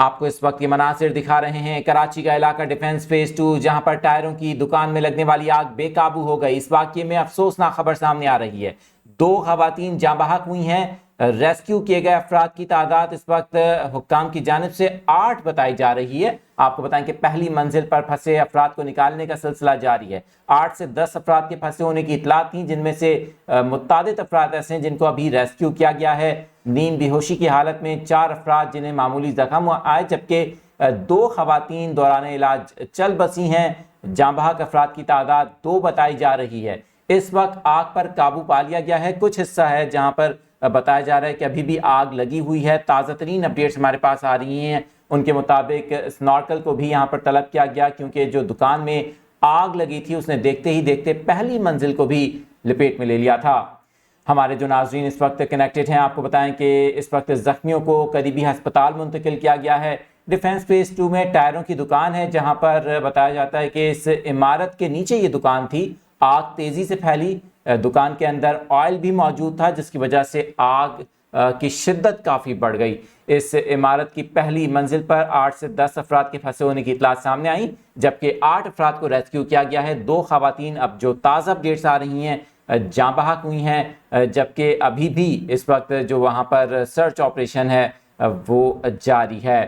آپ کو اس وقت یہ مناظر دکھا رہے ہیں کراچی کا علاقہ ڈیفنس فیز 2 جہاں پر ٹائروں کی دکان میں لگنے والی آگ بے قابو ہو گئی۔ اس واقعے میں افسوسناک خبر سامنے آ رہی ہے، 2 خواتین جاں بحق ہوئی ہیں۔ ریسکیو کیے گئے افراد کی تعداد اس وقت حکام کی جانب سے 8 بتائی جا رہی ہے۔ آپ کو بتائیں کہ پہلی منزل پر پھنسے افراد کو نکالنے کا سلسلہ جاری ہے۔ 8 سے 10 افراد کے پھنسے ہونے کی اطلاع تھی، جن میں سے متعدد افراد ایسے ہیں جن کو ابھی ریسکیو کیا گیا ہے۔ نیم بے ہوشی کی حالت میں 4 افراد جنہیں معمولی زخم آئے، جبکہ 2 خواتین دوران علاج چل بسی ہیں۔ جاں بحق افراد کی تعداد 2 بتائی جا رہی ہے۔ اس وقت آگ پر قابو پا لیا گیا ہے۔ کچھ حصہ ہے جہاں پر بتایا جا رہا ہے کہ ابھی بھی آگ لگی ہوئی ہے۔ تازہ ترین اپڈیٹس ہمارے پاس آ رہی ہیں، ان کے مطابق سنارکل کو بھی یہاں پر طلب کیا گیا کیونکہ جو دکان میں آگ لگی تھی اس نے دیکھتے ہی دیکھتے پہلی منزل کو بھی لپیٹ میں لے لیا تھا۔ ہمارے جو ناظرین اس وقت کنیکٹڈ ہیں، آپ کو بتائیں کہ اس وقت زخمیوں کو قریبی ہسپتال منتقل کیا گیا ہے۔ ڈیفنس فیز 2 میں ٹائروں کی دکان ہے جہاں پر بتایا جاتا ہے کہ اس عمارت کے نیچے یہ دکان تھی۔ آگ تیزی سے پھیلی، دکان کے اندر آئل بھی موجود تھا جس کی وجہ سے آگ کی شدت کافی بڑھ گئی۔ اس عمارت کی پہلی منزل پر 8 سے 10 افراد کے پھنسے ہونے کی اطلاع سامنے آئی، جبکہ 8 افراد کو ریسکیو کیا گیا ہے۔ 2 خواتین اب جو تازہ اپڈیٹس آ رہی ہیں جاں بحق ہوئی ہیں، جبکہ ابھی بھی اس وقت جو وہاں پر سرچ آپریشن ہے وہ جاری ہے۔